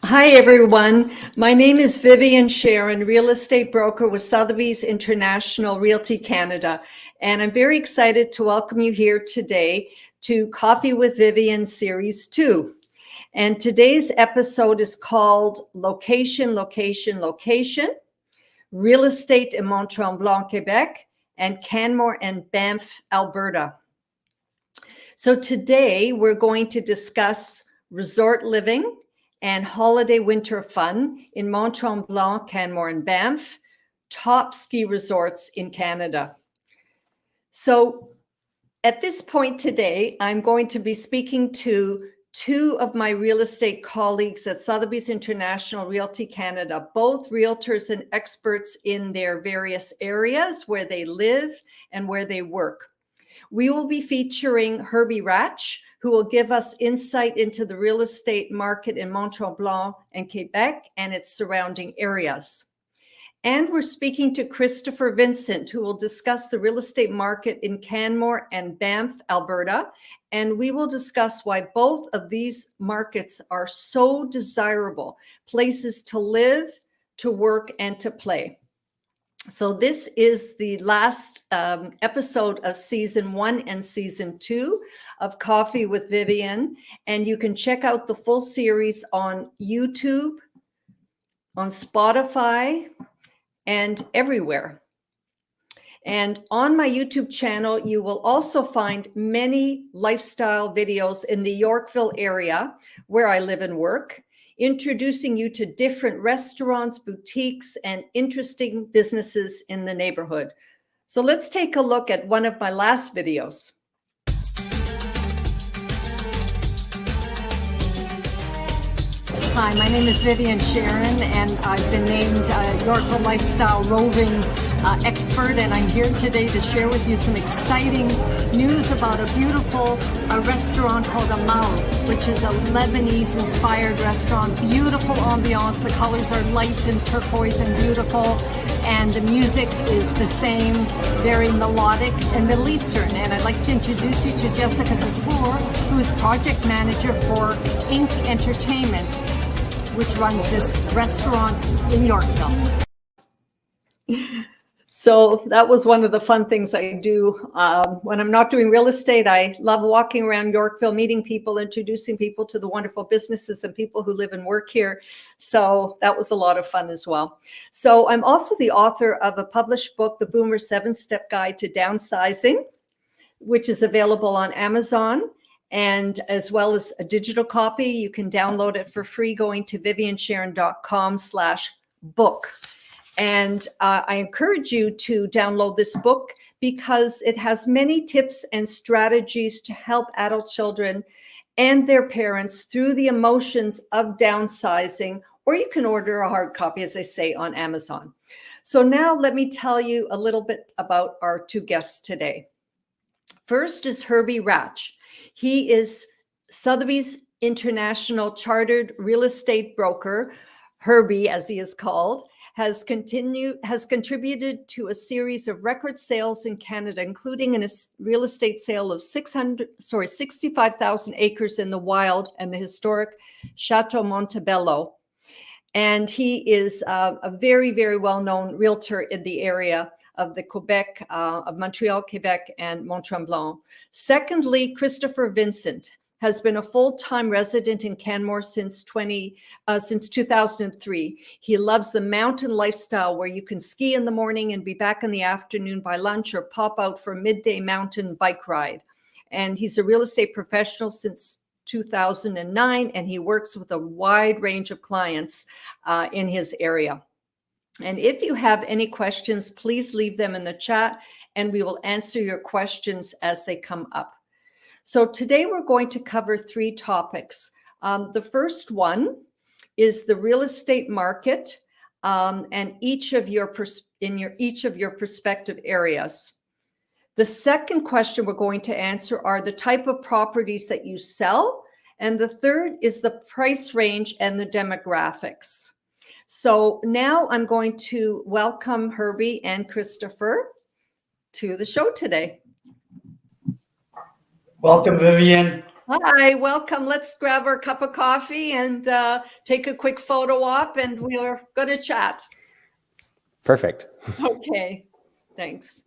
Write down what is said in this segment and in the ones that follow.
Hi, everyone. My name is Vivien Sharon, real estate broker with Sotheby's International Realty Canada, and I'm very excited to welcome you here today to Coffee with Vivien Series 2. And today's episode is called Location, Location, Location, Real Estate in Mont Tremblant, Quebec, and Canmore and Banff, Alberta. So today we're going to discuss resort living and holiday winter fun in Mont Tremblant, Canmore and Banff, top ski resorts in Canada. So at this point today, I'm going to be speaking to two of my real estate colleagues at Sotheby's International Realty Canada, both realtors and experts in their various areas where they live and where they work. We will be featuring Herbert Ratsch, who will give us insight into the real estate market in Mont Tremblant and Quebec and its surrounding areas. And we're speaking to Christopher Vincent, who will discuss the real estate market in Canmore and Banff, Alberta. And we will discuss why both of these markets are so desirable places to live, to work, and to play. So this is the last episode of season 1 and season 2 of Coffee with Vivien. And you can check out the full series on YouTube, on Spotify, and everywhere. And on my YouTube channel, you will also find many lifestyle videos in the Yorkville area where I live and work, introducing you to different restaurants, boutiques, and interesting businesses in the neighborhood. So let's take a look at one of my last videos. Hi, my name is Vivien Sharon, and I've been named Yorkville Lifestyle Roving expert, and I'm here today to share with you some exciting news about a beautiful restaurant called Amal, which is a Lebanese-inspired restaurant. Beautiful ambiance. The colors are light and turquoise and beautiful, and the music is the same, very melodic and Middle Eastern. And I'd like to introduce you to Jessica Dufour, who is project manager for Inc. Entertainment, which runs this restaurant in Yorkville. So that was one of the fun things I do when I'm not doing real estate. I love walking around Yorkville, meeting people, introducing people to the wonderful businesses and people who live and work here. So that was a lot of fun as well. So I'm also the author of a published book, The Boomer 7-Step Guide to Downsizing, which is available on Amazon, and as well as a digital copy. You can download it for free going to viviensharon.com/book. And I encourage you to download this book because it has many tips and strategies to help adult children and their parents through the emotions of downsizing, or you can order a hard copy, as I say, on Amazon. So now let me tell you a little bit about our two guests today. First is Herbert Ratsch. He is Sotheby's International Chartered Real Estate Broker. Herbie, as he is called, has contributed to a series of record sales in Canada, including a real estate sale of 65,000 acres in the wild and the historic Chateau Montebello. And he is a very, very well-known realtor in the area of the Quebec, of Montreal, Quebec, and Mont Tremblant. Secondly, Christopher Vincent has been a full-time resident in Canmore since 2003. He loves the mountain lifestyle where you can ski in the morning and be back in the afternoon by lunch, or pop out for a midday mountain bike ride. And he's a real estate professional since 2009, and he works with a wide range of clients in his area. And if you have any questions, please leave them in the chat and we will answer your questions as they come up. So today we're going to cover 3 topics. The first one is the real estate market and each of your prospective areas. The second question we're going to answer are the type of properties that you sell. And the third is the price range and the demographics. So now I'm going to welcome Herbie and Christopher to the show today. Welcome, Vivien. Hi, welcome. Let's grab our cup of coffee and take a quick photo op, and we're going to chat. Perfect. Okay, thanks.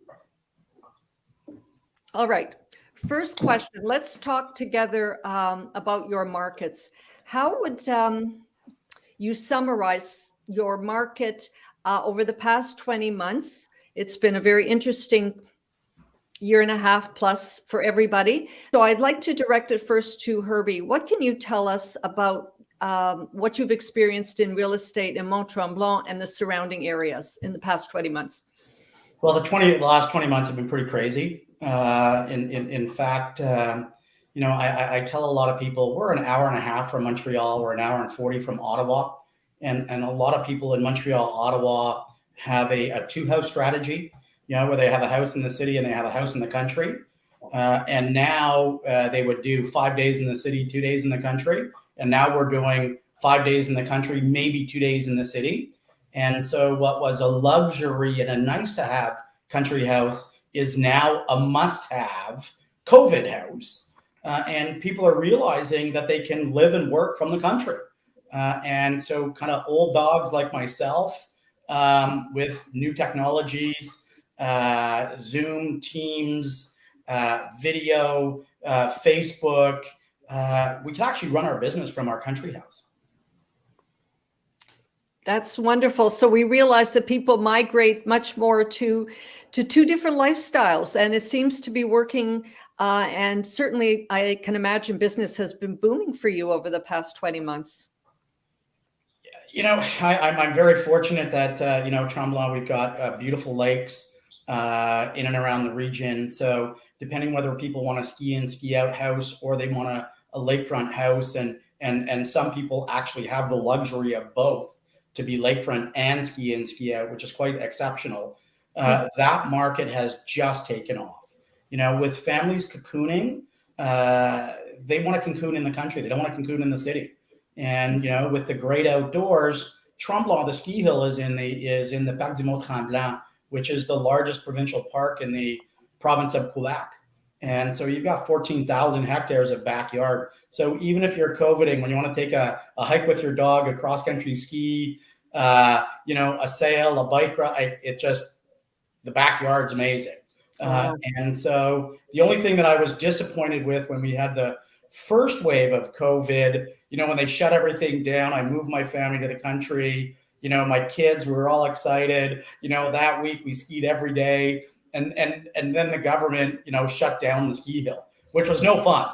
All right. First question. Let's talk together about your markets. How would you summarize your market over the past 20 months? It's been a very interesting year and a half plus for everybody. So I'd like to direct it first to Herbie. What can you tell us about what you've experienced in real estate in Mont Tremblant and the surrounding areas in the past 20 months? Well, the last 20 months have been pretty crazy. In fact, I tell a lot of people we're an hour and a half from Montreal, we're an hour and 40 from Ottawa, and a lot of people in Montreal, Ottawa have a 2-house strategy. Where they have a house in the city and they have a house in the country. And now they would do 5 days in the city, 2 days in the country. And now we're doing 5 days in the country, maybe 2 days in the city. And so what was a luxury and a nice to have country house is now a must have COVID house. And people are realizing that they can live and work from the country. And so kind of old dogs like myself with new technologies, Zoom, Teams, video, Facebook. We can actually run our business from our country house. That's wonderful. So we realize that people migrate much more to 2 different lifestyles, and it seems to be working. And certainly, I can imagine business has been booming for you over the past 20 months. I'm very fortunate that Tremblant, we've got beautiful lakes in and around the region. So depending whether people want a ski in, ski out house or they want a lakefront house, and some people actually have the luxury of both to be lakefront and ski in, ski out, which is quite exceptional. That market has just taken off. With families cocooning, they want to cocoon in the country. They don't want to cocoon in the city. And with the great outdoors, Tremblant, the ski hill, is in the Parc du Mont Tremblant, which is the largest provincial park in the province of Quebec. And so you've got 14,000 hectares of backyard. So even if you're COVIDing, when you want to take a hike with your dog, a cross-country ski, a sail, a bike ride, the backyard's amazing. And so the only thing that I was disappointed with when we had the first wave of COVID, when they shut everything down, I moved my family to the country. My kids, we were all excited. That week we skied every day. And then the government, shut down the ski hill, which was no fun.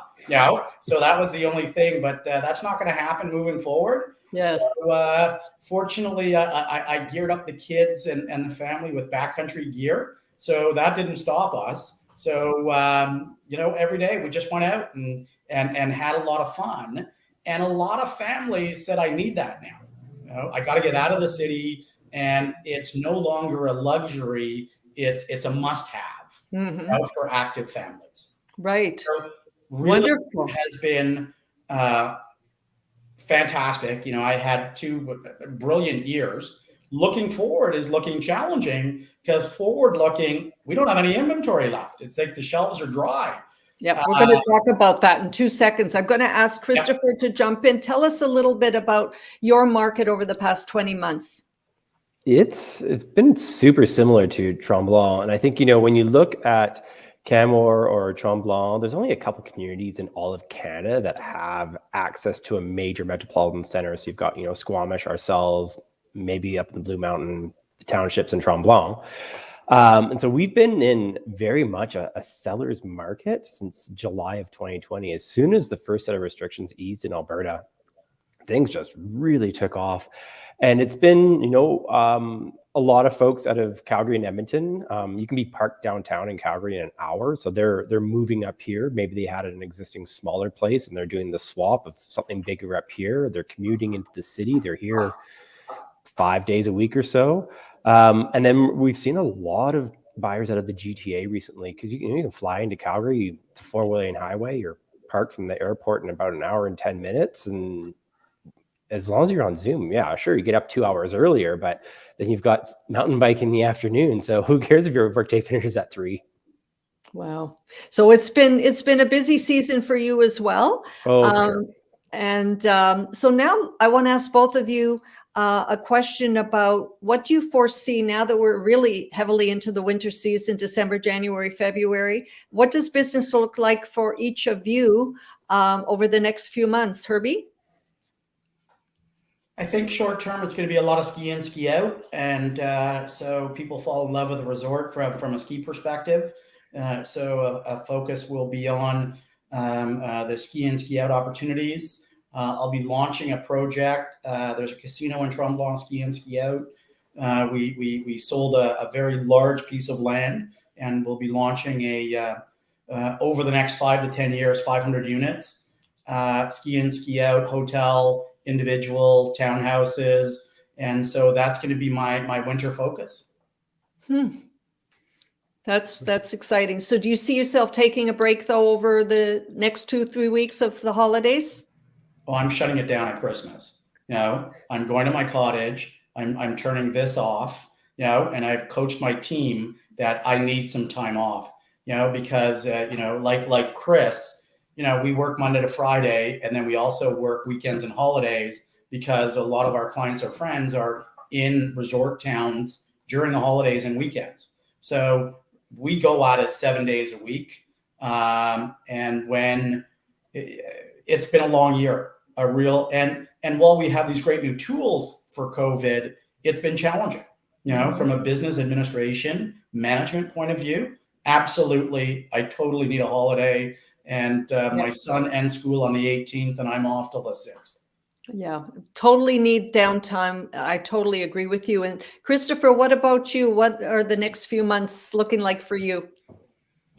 So that was the only thing, but that's not going to happen moving forward. Yes. So fortunately, I geared up the kids and the family with backcountry gear. So that didn't stop us. So, every day we just went out and had a lot of fun. And a lot of families said, I need that now. I got to get out of the city, and it's no longer a luxury. It's a must-have for active families. Right. So real estate has been fantastic. I had 2 brilliant years. Looking forward is looking challenging because forward looking, we don't have any inventory left. It's like the shelves are dry. Yeah, we're going to talk about that in 2 seconds. I'm going to ask Christopher to jump in. Tell us a little bit about your market over the past 20 months. It's been super similar to Tremblant. And I think, when you look at Canmore or Tremblant, there's only a couple communities in all of Canada that have access to a major metropolitan center. So you've got, Squamish, ourselves, maybe up in the Blue Mountain townships in Tremblant. And so we've been in very much a seller's market since July of 2020. As soon as the first set of restrictions eased in Alberta, things just really took off. And it's been, a lot of folks out of Calgary and Edmonton. You can be parked downtown in Calgary in an hour. So they're moving up here. Maybe they had an existing smaller place and they're doing the swap of something bigger up here. They're commuting into the city. They're here 5 days a week or so. And then we've seen a lot of buyers out of the GTA recently, because you can fly into Calgary. It's a 4-lane highway. You're parked from the airport in about an hour and 10 minutes. And as long as you're on Zoom, yeah, sure, you get up 2 hours earlier, but then you've got mountain bike in the afternoon. So who cares if your workday finishes at 3? Wow. So it's been a busy season for you as well. Oh, for sure. And so now I want to ask both of you a question about what do you foresee now that we're really heavily into the winter season, December, January, February. What does business look like for each of you over the next few months? Herbie? I think short term, it's going to be a lot of ski in, ski out. And so people fall in love with the resort from a ski perspective. So a focus will be on the ski in, ski out opportunities. I'll be launching a project. There's a casino in Tremblant, ski in, ski out. We sold a very large piece of land, and we'll be launching over the next 5 to 10 years, 500 units, ski in, ski out, hotel, individual, townhouses. And so that's going to be my winter focus. That's exciting. So do you see yourself taking a break though over the next 2-3 weeks of the holidays? Oh, I'm shutting it down at Christmas. I'm going to my cottage. I'm turning this off, and I've coached my team that I need some time off, because, like Chris, we work Monday to Friday, and then we also work weekends and holidays, because a lot of our clients or friends are in resort towns during the holidays and weekends. So we go at it 7 days a week. And when it's been a long year, and while we have these great new tools for COVID, it's been challenging, from a business administration management point of view. Absolutely. I totally need a holiday. And my son ends school on the 18th, and I'm off till the 6th. Yeah, totally need downtime. I totally agree with you. And Christopher, what about you? What are the next few months looking like for you?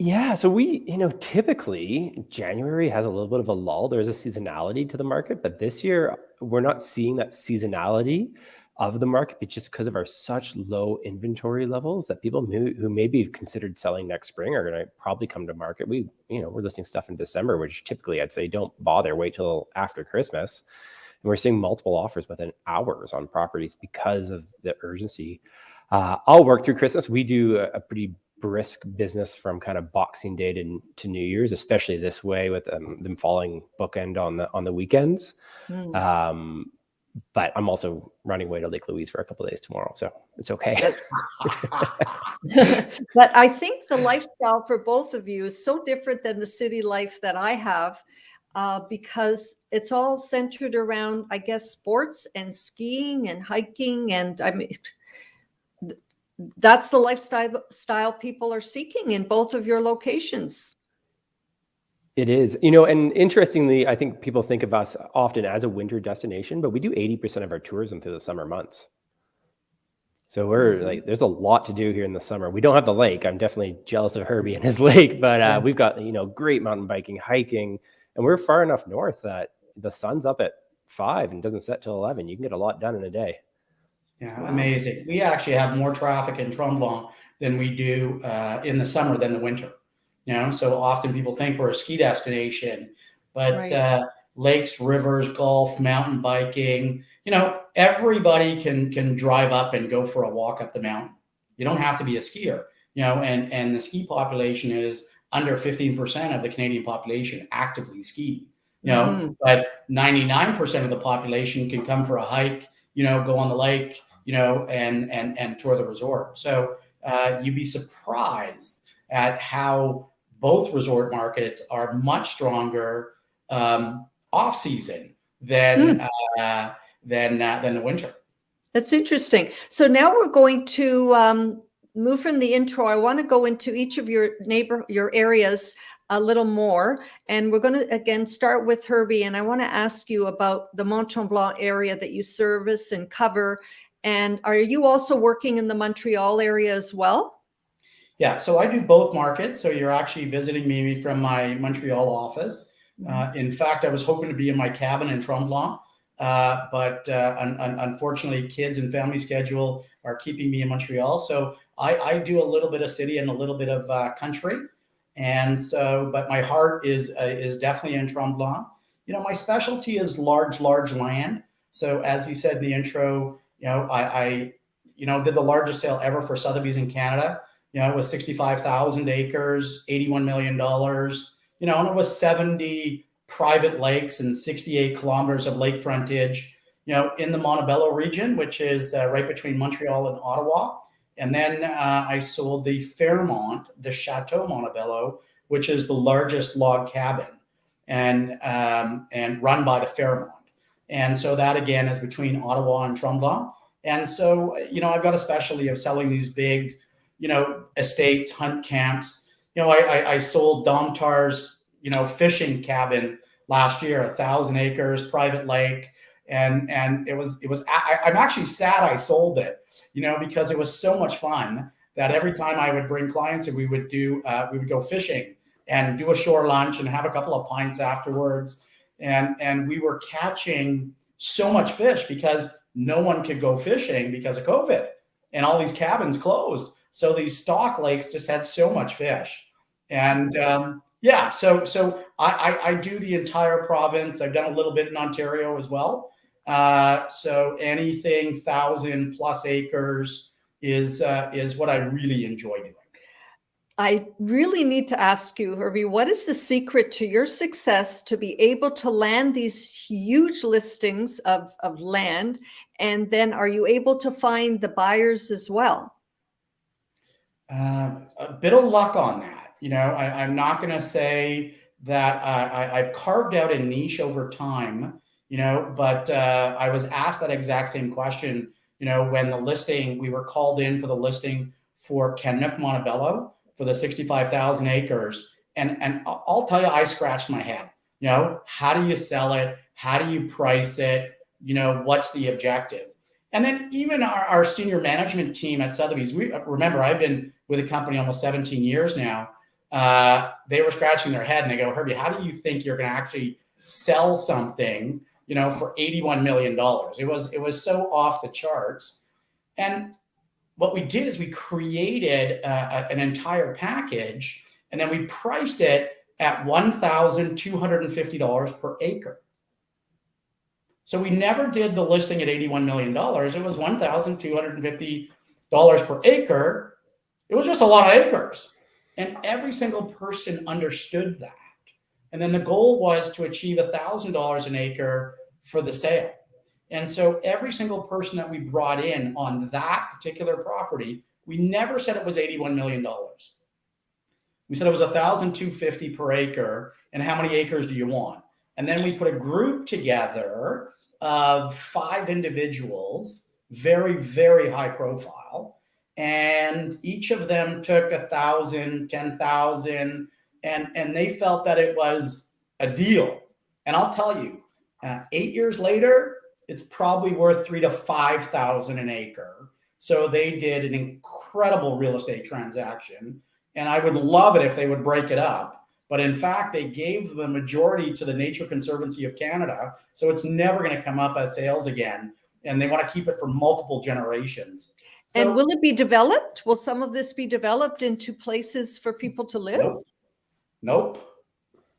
Yeah, so we, typically January has a little bit of a lull. There's a seasonality to the market, but this year we're not seeing that seasonality of the market, but just because of our such low inventory levels that people who maybe considered selling next spring are going to probably come to market. We're listing stuff in December, which typically I'd say don't bother, wait till after Christmas. And we're seeing multiple offers within hours on properties because of the urgency. I'll work through Christmas. We do a pretty brisk business from kind of Boxing Day to New Year's, especially this way with them falling bookend on the weekends. But I'm also running away to Lake Louise for a couple of days tomorrow, so it's okay. But I think the lifestyle for both of you is so different than the city life that I have, because it's all centered around, I guess, sports and skiing and hiking. And I mean, that's the lifestyle people are seeking in both of your locations. It is, and interestingly, I think people think of us often as a winter destination, but we do 80% of our tourism through the summer months. So we're there's a lot to do here in the summer. We don't have the lake. I'm definitely jealous of Herbie and his lake, but we've got, great mountain biking, hiking, and we're far enough north that the sun's up at 5 and doesn't set till 11. You can get a lot done in a day. Yeah, wow. Amazing. We actually have more traffic in Tremblant than we do in the summer than the winter. So often people think we're a ski destination, but lakes, rivers, golf, mountain biking, everybody can drive up and go for a walk up the mountain. You don't have to be a skier, and the ski population is under 15% of the Canadian population actively ski, but 99% of the population can come for a hike, go on the lake, and tour the resort. So you'd be surprised at how both resort markets are much stronger off season than the winter. That's interesting. So now we're going to move from the intro. I want to go into each of your areas a little more. And we're going to, again, start with Herbie. And I want to ask you about the Mont Tremblant area that you service and cover. And are you also working in the Montreal area as well? Yeah, so I do both markets. So you're actually visiting me from my Montreal office. In fact, I was hoping to be in my cabin in Tremblant, but unfortunately, kids and family schedule are keeping me in Montreal. So I do a little bit of city and a little bit of country, and so, but my heart is definitely in Tremblant. You know, my specialty is large land. So as you said in the intro, you know, I did the largest sale ever for Sotheby's in Canada. You know, it was 65,000 acres, $81 million. You know, and it was 70 private lakes and 68 kilometers of lake frontage, you know, in the Montebello region, which is right between Montreal and Ottawa. And then I sold the Fairmont, the Chateau Montebello, which is the largest log cabin and run by the Fairmont. And so that, again, is between Ottawa and Tremblant. And so, you know, I've got a specialty of selling these big, you know, estates, hunt camps. You know, I sold Domtar's, you know, fishing cabin last year, 1,000 acres, private lake. And it was, I'm actually sad I sold it, you know, because it was so much fun that every time I would bring clients and we would go fishing and do a shore lunch and have a couple of pints afterwards. And we were catching so much fish because no one could go fishing because of COVID and all these cabins closed. So these stock lakes just had so much fish. And yeah, so I do the entire province. I've done a little bit in Ontario as well. So anything 1,000 plus acres is what I really enjoy doing. I really need to ask you, Herbie, what is the secret to your success to be able to land these huge listings of land? And then are you able to find the buyers as well? A bit of luck on that. You know, I'm not going to say that I've carved out a niche over time, you know, but I was asked that exact same question, you know, when we were called in for the listing for Canuck Montebello for the 65,000 acres. And I'll tell you, I scratched my head, you know, how do you sell it? How do you price it? You know, what's the objective? And then even our senior management team at Sotheby's, remember, I've been with the company almost 17 years now. They were scratching their head and they go, Herbie, how do you think you're going to actually sell something, you know, for $81 million? It was so off the charts. And what we did is we created an entire package, and then we priced it at $1,250 per acre. So we never did the listing at $81 million. It was $1,250 per acre. It was just a lot of acres. And every single person understood that. And then the goal was to achieve $1,000 an acre for the sale. And so every single person that we brought in on that particular property, we never said it was $81 million. We said it was $1,250 per acre. And how many acres do you want? And then we put a group together of 5 individuals, very, very high profile. And each of them took 1,000, 10,000, and they felt that it was a deal. And I'll tell you, 8 years later, it's probably worth $3,000 to $5,000 an acre. So they did an incredible real estate transaction. And I would love it if they would break it up. But in fact, they gave the majority to the Nature Conservancy of Canada. So it's never going to come up as sales again. And they want to keep it for multiple generations. So, and will it be developed? Will some of this be developed into places for people to live? Nope.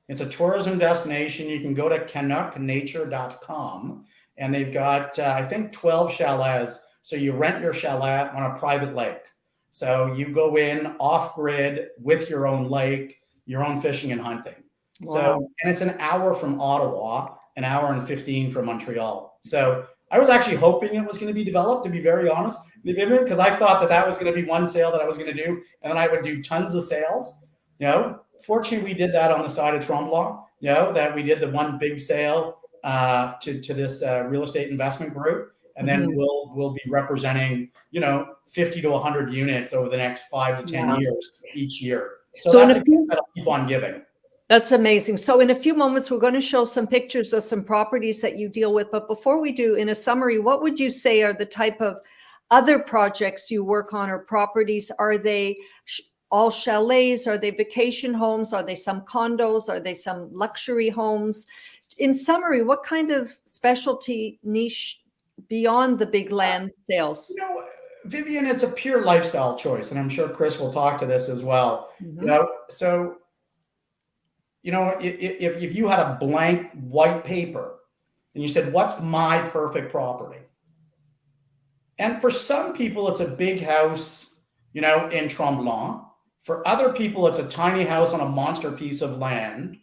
It's a tourism destination. You can go to canucknature.com and they've got, I think, 12 chalets. So you rent your chalet on a private lake. So you go in off grid with your own lake, your own fishing and hunting. Wow. So, and it's an hour from Ottawa, an hour and 15 from Montreal. So I was actually hoping it was going to be developed, to be very honest, because I thought that was going to be one sale that I was going to do. And then I would do tons of sales. You know, fortunately, we did that on the side of Tremblant, you know, that we did the one big sale to this real estate investment group. And then we'll be representing, you know, 50 to 100 units over the next 5 to 10 years each year. So that's a gift that'll keep on giving. That's amazing. So in a few moments, we're going to show some pictures of some properties that you deal with. But before we do, in a summary, what would you say are the type of other projects you work on or properties? Are they all chalets? Are they vacation homes? Are they some condos? Are they some luxury homes? In summary, what kind of specialty niche beyond the big land sales? Vivien, it's a pure lifestyle choice, and I'm sure Chris will talk to this as well. So if you had a blank white paper and you said, what's my perfect property? And for some people, it's a big house, in Tremblant. For other people, it's a tiny house on a monster piece of land.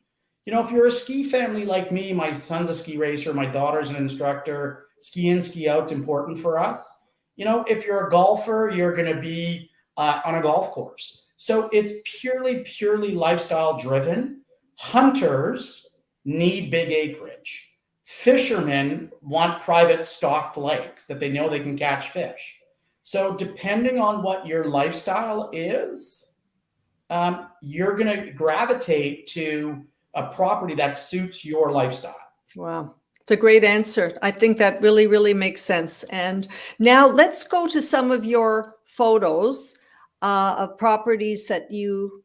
If you're a ski family like me, my son's a ski racer, my daughter's an instructor, ski in, ski out's important for us. If you're a golfer, you're going to be on a golf course. So it's purely lifestyle driven. Hunters need big acreage. Fishermen want private stocked lakes that they know they can catch fish. So depending on what your lifestyle is, you're going to gravitate to a property that suits your lifestyle. Wow. It's a great answer. I think that really, really makes sense. And now let's go to some of your photos of properties that you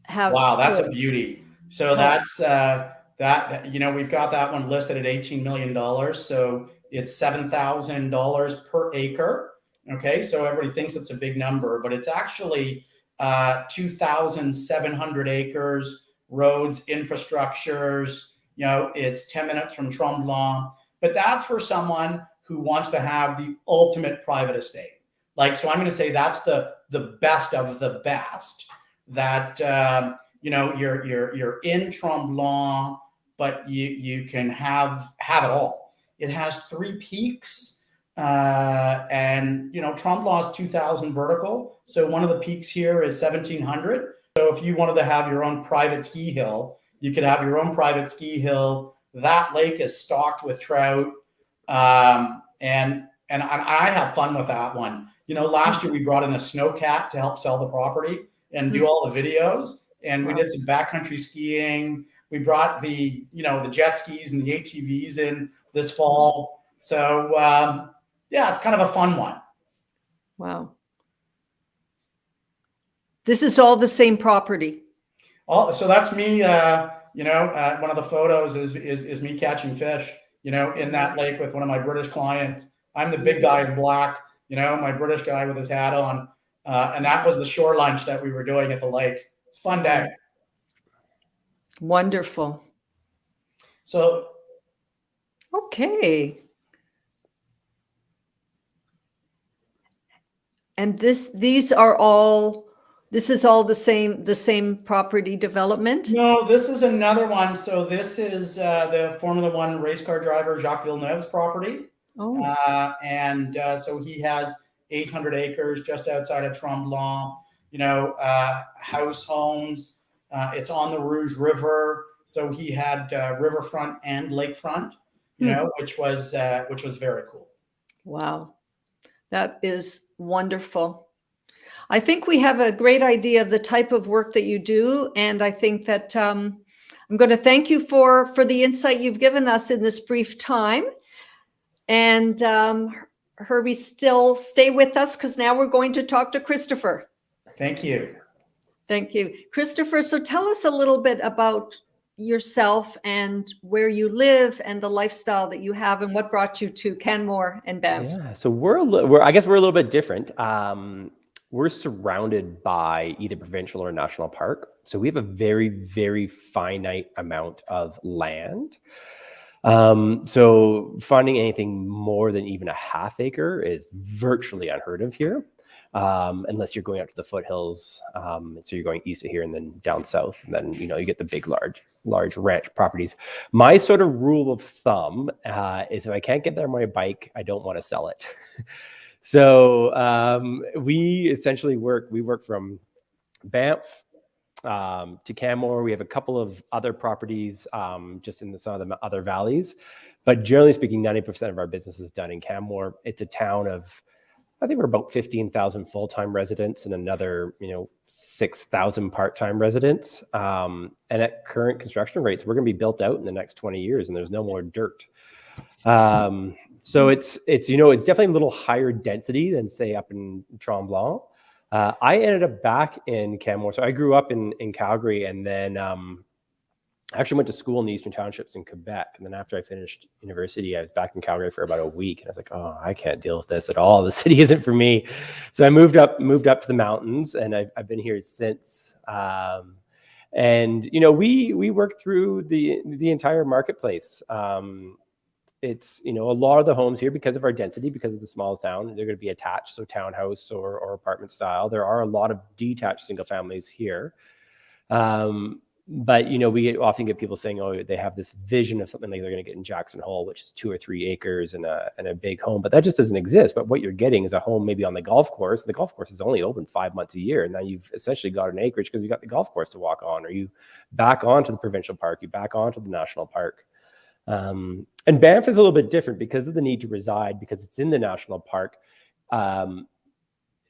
have. Wow, that's a beauty. So that's we've got that one listed at $18 million. So it's $7,000 per acre. Okay, so everybody thinks it's a big number, but it's actually 2,700 acres, roads, infrastructures. It's 10 minutes from Tremblant, but that's for someone who wants to have the ultimate private estate. So I'm going to say that's the best of the best. That you're in Tremblant, but you can have it all. It has 3 peaks, and Tremblant is 2,000 vertical. So one of the peaks here is 1,700. So if you wanted to have your own private ski hill, you could have your own private ski hill. That lake is stocked with trout, and I have fun with that one. Last year we brought in a snowcat to help sell the property and do all the videos. And we did some backcountry skiing. We brought the jet skis and the ATVs in this fall. So it's kind of a fun one. Wow. This is all the same property. So that's me. One of the photos is me catching fish, in that lake with one of my British clients. I'm the big guy in black, my British guy with his hat on. And that was the shore lunch that we were doing at the lake. It's a fun day. Wonderful. So. Okay. And this is all the same property development? No, this is another one. So this is the Formula One race car driver Jacques Villeneuve's property. So he has 800 acres just outside of Tremblant, house homes. It's on the Rouge River. So he had riverfront and lakefront, which was very cool. Wow. That is wonderful. I think we have a great idea of the type of work that you do. And I think that I'm going to thank you for the insight you've given us in this brief time. And Herbie, still stay with us because now we're going to talk to Christopher. Thank you. Thank you. Christopher, so tell us a little bit about yourself and where you live and the lifestyle that you have and what brought you to Canmore and Banff. Yeah, so I guess we're a little bit different. We're surrounded by either provincial or national park. So we have a very, very finite amount of land. So finding anything more than even a half acre is virtually unheard of here. Unless you're going out to the foothills. So you're going east of here and then down south, and then, you get the big, large ranch properties. My sort of rule of thumb is if I can't get there on my bike, I don't want to sell it. So we essentially work from Banff to Canmore. We have a couple of other properties just in some of the other valleys. But generally speaking, 90% of our business is done in Canmore. It's a town of I think we're about 15,000 full-time residents and another, 6,000 part-time residents. And at current construction rates, we're going to be built out in the next 20 years, and there's no more dirt. So it's definitely a little higher density than say up in Tremblant. I ended up back in Canmore. So I grew up in Calgary, and then I actually went to school in the Eastern Townships in Quebec. And then after I finished university, I was back in Calgary for about a week. And I was like, oh, I can't deal with this at all. The city isn't for me. So I moved up to the mountains, and I've been here since. And we work through the entire marketplace. It's, a lot of the homes here, because of our density, because of the small town, they're going to be attached, so townhouse or apartment style. There are a lot of detached single families here. But, we often get people saying, oh, they have this vision of something like they're going to get in Jackson Hole, which is 2 or 3 acres and a big home. But that just doesn't exist. But what you're getting is a home maybe on the golf course. The golf course is only open 5 months a year. And now you've essentially got an acreage because you got the golf course to walk on, or you back onto the provincial park, you back onto the national park. And Banff is a little bit different because of the need to reside, because it's in the national park.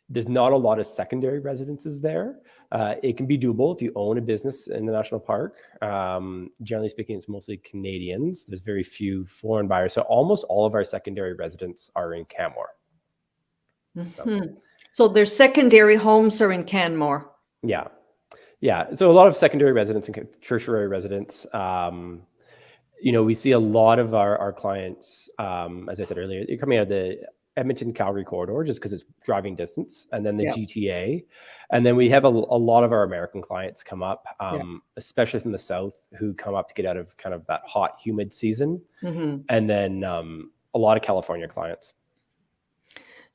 There's not a lot of secondary residences there. It can be doable if you own a business in the national park. Generally speaking, it's mostly Canadians. There's very few foreign buyers. So almost all of our secondary residents are in Canmore. So their secondary homes are in Canmore. Yeah. So a lot of secondary residents and tertiary residents. We see a lot of our clients, as I said earlier, they're coming out of the Edmonton-Calgary corridor just because it's driving distance, and then the GTA. And then we have a lot of our American clients come up, especially from the south, who come up to get out of kind of that hot, humid season. And then a lot of California clients.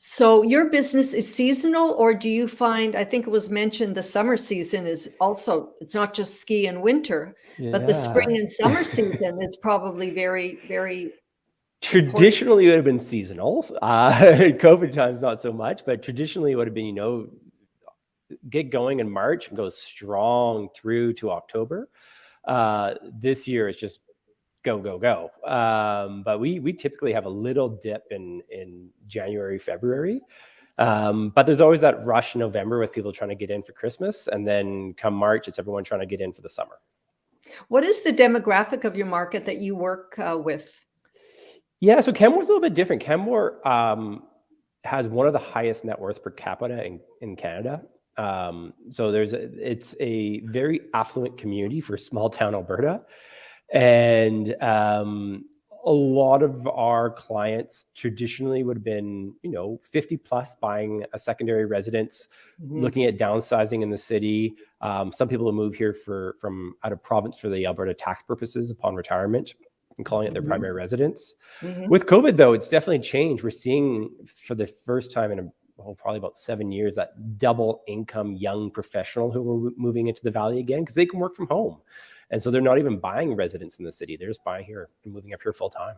So your business is seasonal, or do you find, I think it was mentioned, the summer season is also, it's not just ski and winter, but the spring and summer season is probably very, very traditionally, it would have been seasonal. COVID times, not so much, but traditionally it would have been, get going in March and go strong through to October. This year it's just go. But we typically have a little dip in January, February. But there's always that rush in November with people trying to get in for Christmas. And then come March, it's everyone trying to get in for the summer. What is the demographic of your market that you work with? Yeah, so Canmore's a little bit different. Canmore has one of the highest net worth per capita in Canada. So it's a very affluent community for small town Alberta. And a lot of our clients traditionally would have been, 50 plus, buying a secondary residence, looking at downsizing in the city. Some people will move here from out of province for the Alberta tax purposes upon retirement, and calling it their primary residence. With COVID, though, it's definitely changed. We're seeing for the first time in probably about 7 years, that double income young professional who are moving into the Valley again, because they can work from home. And so they're not even buying residence in the city. They're just buying here and moving up here full time.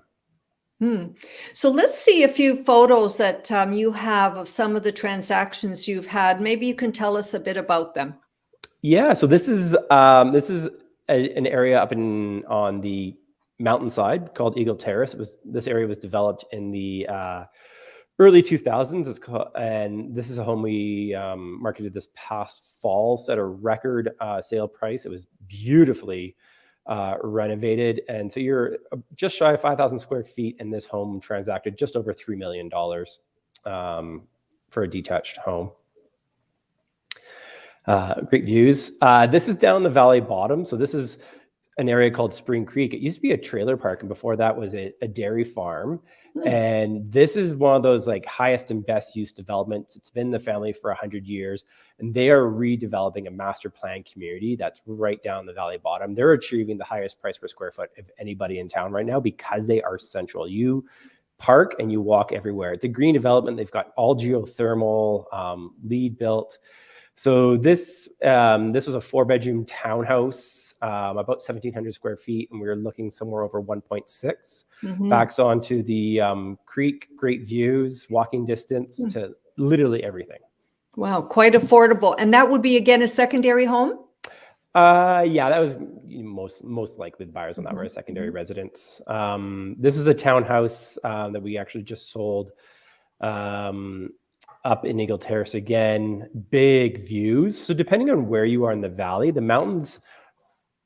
So let's see a few photos that you have of some of the transactions you've had. Maybe you can tell us a bit about them. Yeah, so this is an area up on the mountainside called Eagle Terrace. This area was developed in the early 2000s. And this is a home we marketed this past fall, set a record sale price. It was beautifully renovated. And so you're just shy of 5,000 square feet, and this home transacted just over $3 million for a detached home. Great views. This is down the valley bottom. So this is an area called Spring Creek. It used to be a trailer park, and before that was a dairy farm. And this is one of those like highest and best use developments. It's been in the family for 100 years, and they are redeveloping a master plan community that's right down the valley bottom. They're achieving the highest price per square foot of anybody in town right now because they are central. You park and you walk everywhere. It's a green development. They've got all geothermal, LEED built. So this was a 4-bedroom townhouse, about 1,700 square feet, and we were looking somewhere over 1.6. Backs onto the creek, great views, walking distance to literally everything. Wow, quite affordable. And that would be, again, a secondary home? Yeah, that was most likely the buyers on that were a secondary residence. This is a townhouse that we actually just sold up in Eagle Terrace again, big views. So depending on where you are in the valley, the mountains,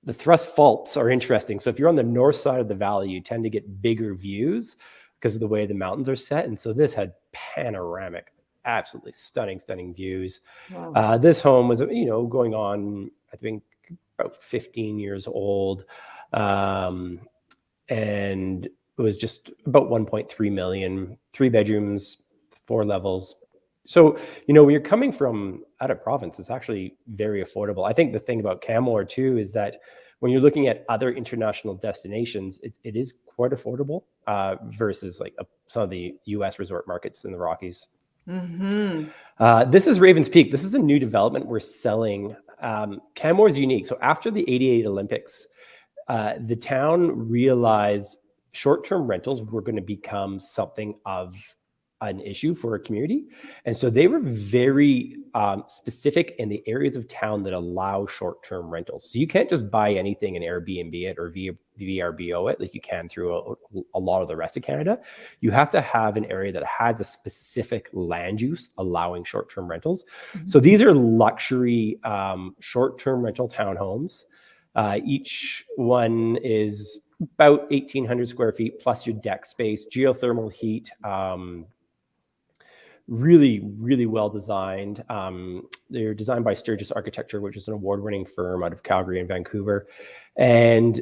the thrust faults are interesting. So if you're on the north side of the valley, you tend to get bigger views because of the way the mountains are set. And so this had panoramic, absolutely stunning views. Wow. This home was, going on, I think, about 15 years old. And it was just about 1.3 million, 3 bedrooms, 4 levels. So, when you're coming from out of province, it's actually very affordable. I think the thing about Canmore too is that when you're looking at other international destinations, it is quite affordable versus like some of the U.S. resort markets in the Rockies. Mm-hmm. This is Ravens Peak. This is a new development we're selling. Canmore is unique. So after the '88 Olympics, the town realized short-term rentals were going to become something of an issue for a community. And so they were very specific in the areas of town that allow short-term rentals. So you can't just buy anything and Airbnb it or VRBO it like you can through a lot of the rest of Canada. You have to have an area that has a specific land use allowing short-term rentals. Mm-hmm. So these are luxury short-term rental townhomes. Each one is about 1,800 square feet plus your deck space, geothermal heat, really well designed. They're designed by Sturgis Architecture, which is an award-winning firm out of Calgary and Vancouver. And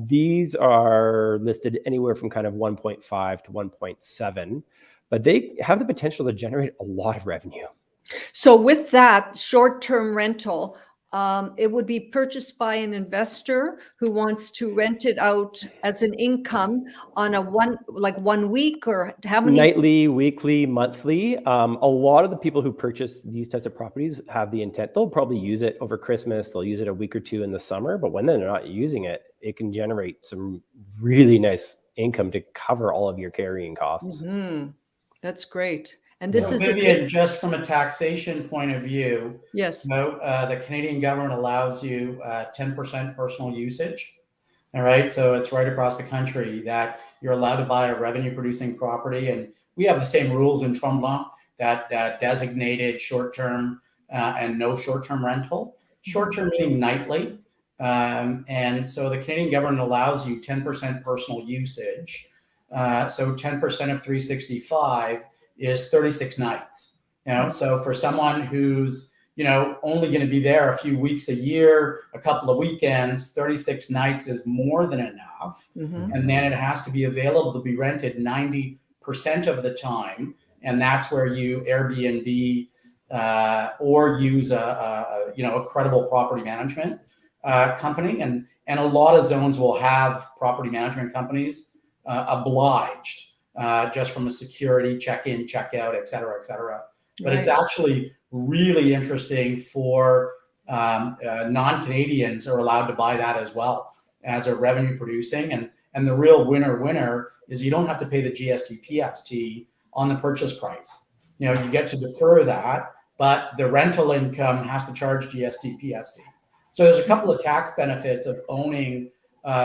these are listed anywhere from kind of 1.5 to 1.7, but they have the potential to generate a lot of revenue. So with that short-term rental, it would be purchased by an investor who wants to rent it out as an income on a 1 week, or how many? Nightly, weekly, monthly. A lot of the people who purchase these types of properties have the intent, they'll probably use it over Christmas, they'll use it a week or two in the summer, but when they're not using it, it can generate some really nice income to cover all of your carrying costs. Mm-hmm. That's great. And this is Vivien, just from a taxation point of view, yes. The Canadian government allows you 10% personal usage. All right. So it's right across the country that you're allowed to buy a revenue producing property. And we have the same rules in Tremblant that designated short-term and no short-term rental. Short-term meaning nightly. And so the Canadian government allows you 10% personal usage. So 10% of 365 is 36 nights. So for someone who's only going to be there a few weeks a year, a couple of weekends, 36 nights is more than enough. Mm-hmm. And then it has to be available to be rented 90% of the time. And that's where you Airbnb or use a credible property management company. And a lot of zones will have property management companies obliged just from a security check-in, check-out, et cetera, et cetera. But It's actually really interesting for non-Canadians are allowed to buy that as well as a revenue producing. And the real winner is you don't have to pay the GST PST on the purchase price. You get to defer that, but the rental income has to charge GST PST. So there's a couple of tax benefits of owning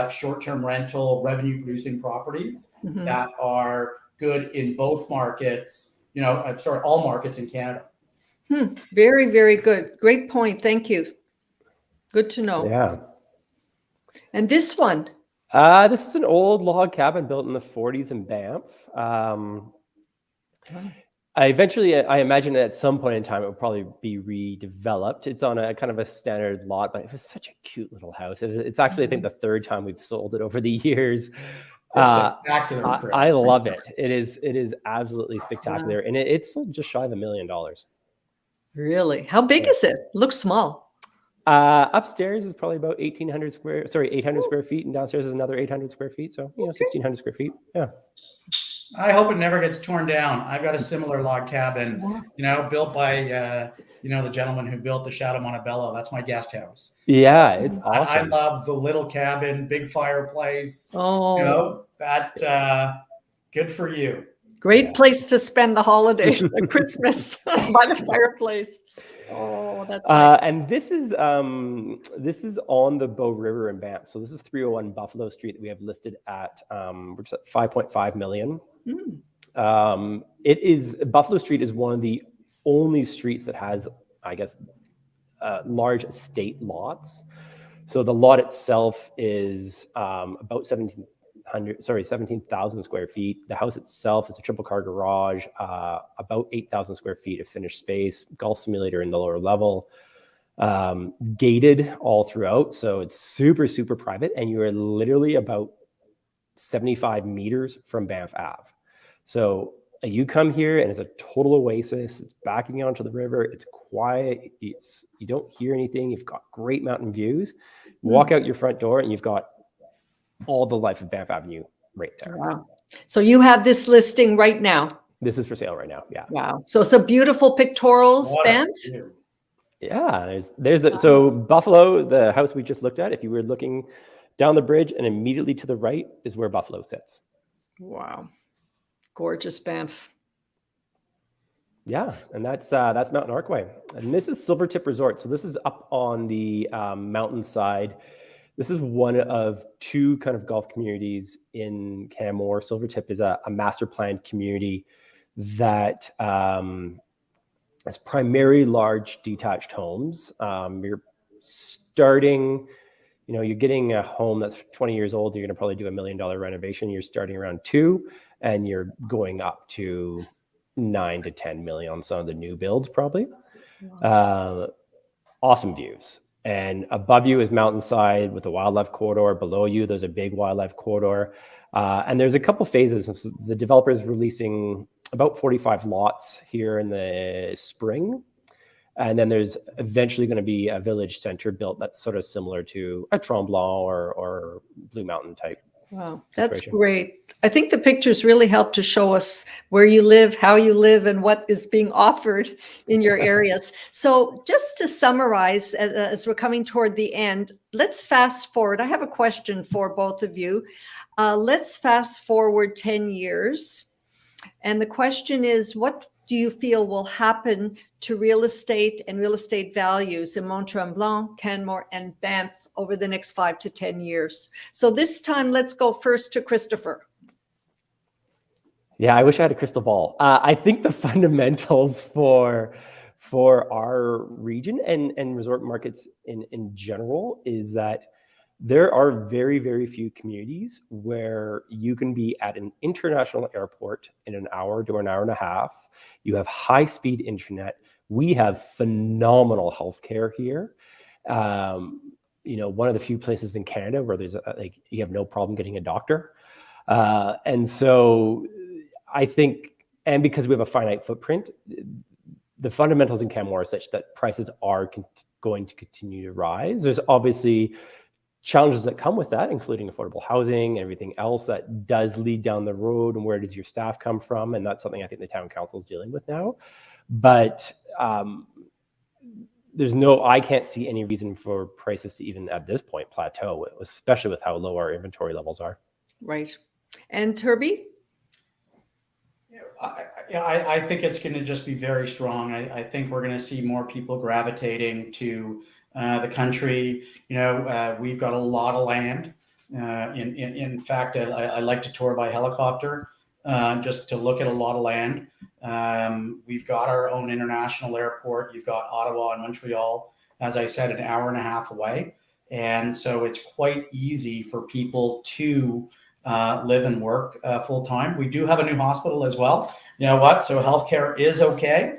short-term rental revenue producing properties Mm-hmm. that are good in both markets, all markets in Canada. Very, very good. Great point. Thank you. Good to know. Yeah. And this one? This is an old log cabin built in the 40s in Banff. I imagine that at some point in time it would probably be redeveloped. It's on a kind of a standard lot, but it was such a cute little house. It's actually, I think, the third time we've sold it over the years. It's spectacular, Chris. I love it. It is absolutely spectacular, and it's sold just shy of $1 million. Really? How big is it? Looks small. Upstairs is probably about 800 square feet, and downstairs is another 800 square feet. So 1,600 square feet. Yeah. I hope it never gets torn down. I've got a similar log cabin, built by the gentleman who built the Chateau Montebello. That's my guest house. Yeah, so it's awesome. I love the little cabin, big fireplace. Oh, Good for you. Great place to spend the holidays, the Christmas by the fireplace. Oh, that's nice. And this is on the Bow River in Banff. So this is 301 Buffalo Street that we have listed at which is at $5.5 million. Buffalo Street is one of the only streets that has, I guess, large estate lots. So the lot itself is about 17,000 square feet. The house itself is a triple car garage, about 8,000 square feet of finished space, golf simulator in the lower level, gated all throughout. So it's super, super private. And you are literally about 75 meters from Banff Ave. So you come here and it's a total oasis. It's backing onto the river. It's quiet. You don't hear anything. You've got great mountain views. Walk out your front door and you've got all the life of Banff Avenue right there. Wow. So you have this listing right now. This is for sale right now. Yeah. Wow. So it's a beautiful pictorial Banff. Yeah. So Buffalo, the house we just looked at, if you were looking down the bridge and immediately to the right is where Buffalo sits. Wow. Gorgeous Banff. Yeah, and that's Mountain Archway, and this is Silvertip Resort. So this is up on the mountainside. This is one of two kind of golf communities in Canmore. Silvertip is a master planned community that is primarily large detached homes. You're starting, you're getting a home that's 20 years old. You're going to probably do $1 million renovation. You're starting around 2, and you're going up to 9 to 10 million on some of the new builds, probably. Awesome views. And above you is mountainside with a wildlife corridor. Below you, there's a big wildlife corridor. And there's a couple phases. So the developer is releasing about 45 lots here in the spring. And then there's eventually going to be a village center built that's sort of similar to a Tremblant or Blue Mountain type. Wow, that's great. I think the pictures really help to show us where you live, how you live, and what is being offered in your areas. So just to summarize, as we're coming toward the end, let's fast forward. I have a question for both of you. Let's fast forward 10 years. And the question is, what do you feel will happen to real estate and real estate values in Mont Tremblant, Canmore, and Banff over the next 5 to 10 years? So this time, let's go first to Christopher. Yeah, I wish I had a crystal ball. I think the fundamentals for our region and resort markets in general is that there are very, very few communities where you can be at an international airport in an hour to an hour and a half. You have high-speed internet. We have phenomenal healthcare here. One of the few places in Canada where there's you have no problem getting a doctor. And so I think, and because we have a finite footprint, the fundamentals in Canmore are such that prices are going to continue to rise. There's obviously challenges that come with that, including affordable housing and everything else that does lead down the road, and where does your staff come from? And that's something I think the town council is dealing with now. But I can't see any reason for prices to even at this point plateau, especially with how low our inventory levels are. Right. And Herbie? I think it's going to just be very strong. I think we're going to see more people gravitating to the country. We've got a lot of land. In fact, I like to tour by helicopter just to look at a lot of land. We've got our own international airport. You've got Ottawa and Montreal, as I said, an hour and a half away. And so it's quite easy for people to live and work full time. We do have a new hospital as well. You know what? So healthcare is okay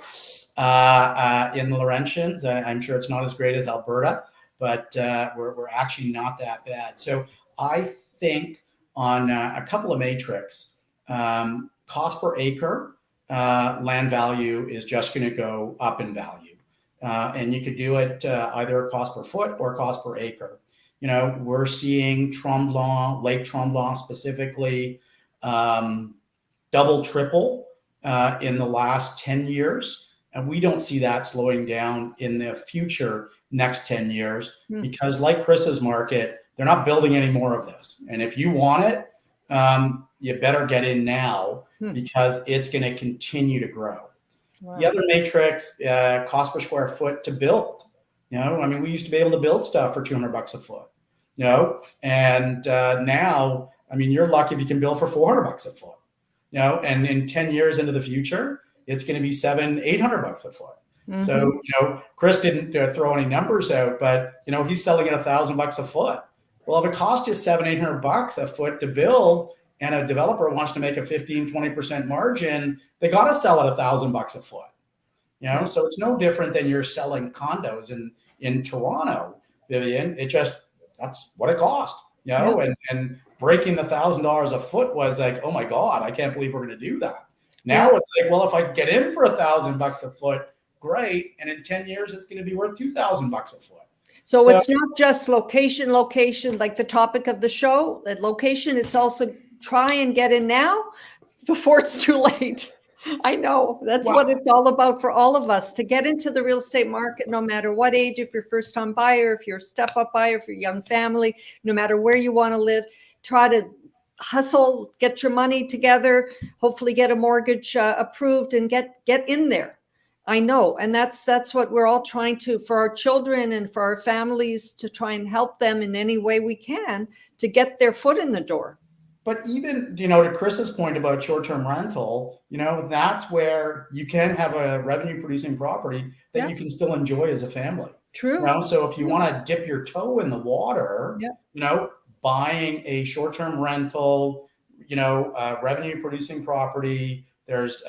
in the Laurentians. I'm sure it's not as great as Alberta, but we're actually not that bad. So I think on a couple of metrics, cost per acre, land value is just going to go up in value. And you could do it either cost per foot or cost per acre. We're seeing Tremblant, Lake Tremblant specifically, double, triple in the last 10 years. And we don't see that slowing down in the future next 10 years because like Chris's market, they're not building any more of this. And if you want it, you better get in now because it's going to continue to grow. Wow. The other matrix, cost per square foot to build. We used to be able to build stuff for $200 a foot, and now, you're lucky if you can build for $400 a foot, and in 10 years into the future, it's going to be $700-800 a foot. Mm-hmm. So, Chris didn't throw any numbers out, but, he's selling at $1,000 a foot. Well, if it costs you $700-800 a foot to build and a developer wants to make a 15-20% margin, they got to sell at $1,000 a foot. So it's no different than you're selling condos in Toronto, Vivien. That's what it cost, and breaking the $1,000 a foot was like, oh my God, I can't believe we're going to do that. Now it's like, well, if I get in for $1,000 a foot, great. And in 10 years, it's going to be worth $2,000 a foot. So it's not just location, like the topic of the show, that location, it's also try and get in now before it's too late. I know that's what it's all about for all of us, to get into the real estate market, no matter what age, if you're first time buyer, if you're a step up buyer, if you're a young family, no matter where you want to live, try to hustle, get your money together, hopefully get a mortgage approved and get in there. I know. And that's what we're all trying to, for our children and for our families, to try and help them in any way we can to get their foot in the door. But even, to Chris's point about short-term rental, that's where you can have a revenue producing property that you can still enjoy as a family. True. So if you want to dip your toe in the water, buying a short-term rental, revenue producing property, there's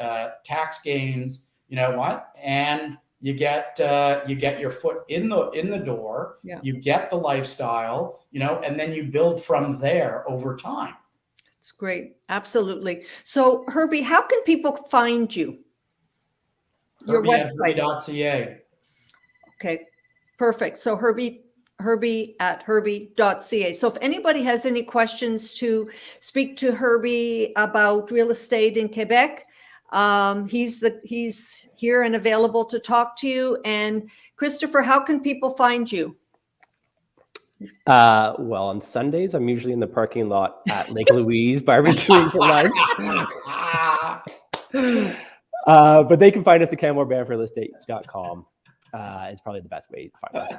tax gains, and you get your foot in the door, you get the lifestyle, and then you build from there over time. It's great. Absolutely. So Herbie, how can people find you? Your website. Herbie.ca. Okay, perfect. So Herbie at herbie.ca. So if anybody has any questions to speak to Herbie about real estate in Quebec, he's here and available to talk to you. And Christopher, how can people find you? Well, on Sundays, I'm usually in the parking lot at Lake Louise barbecuing for lunch. But they can find us at CanmoreBanffRealEstate.com. It's probably the best way to find us.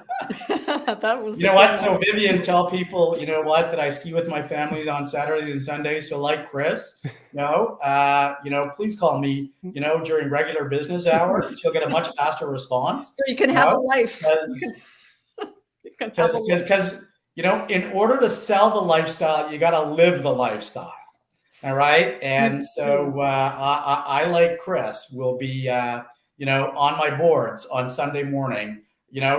That was what? So Vivien, tell people, that I ski with my family on Saturdays and Sundays. So like Chris, please call me, during regular business hours. You'll get a much faster response. So you can have a life. Because in order to sell the lifestyle, you got to live the lifestyle. All right. And so I like Chris, will be, on my boards on Sunday morning,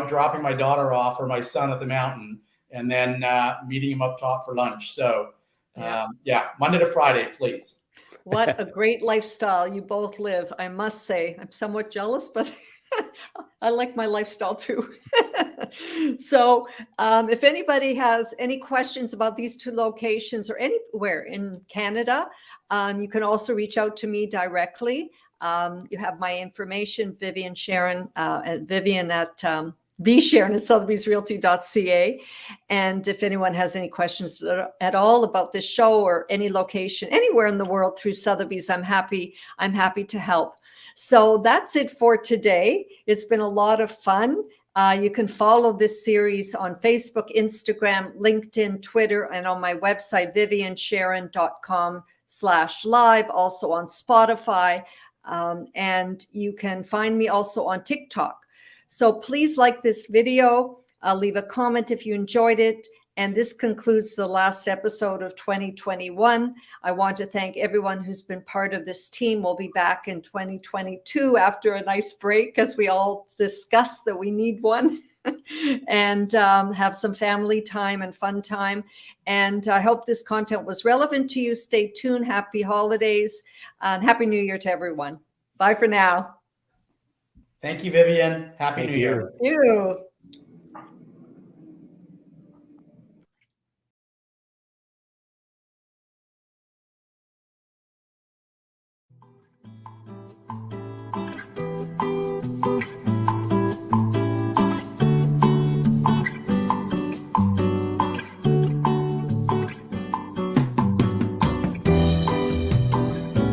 dropping my daughter off or my son at the mountain, and then meeting him up top for lunch. So, Monday to Friday, please. What a great lifestyle you both live. I must say, I'm somewhat jealous, but I like my lifestyle too. So if anybody has any questions about these two locations or anywhere in Canada, you can also reach out to me directly. You have my information, Vivien Sharon, at Vivien at Sharon at Sotheby'sRealty.ca. And if anyone has any questions at all about this show or any location anywhere in the world through Sotheby's, I'm happy to help. So that's it for today. It's been a lot of fun. You can follow this series on Facebook, Instagram, LinkedIn, Twitter, and on my website, viviensharon.com/live, also on Spotify. And you can find me also on TikTok. So please like this video, leave a comment if you enjoyed it. And this concludes the last episode of 2021. I want to thank everyone who's been part of this team. We'll be back in 2022 after a nice break, as we all discussed that we need one, and have some family time and fun time. And I hope this content was relevant to you. Stay tuned. Happy holidays and Happy New Year to everyone. Bye for now. Thank you, Vivien. Happy New Year. Thank you.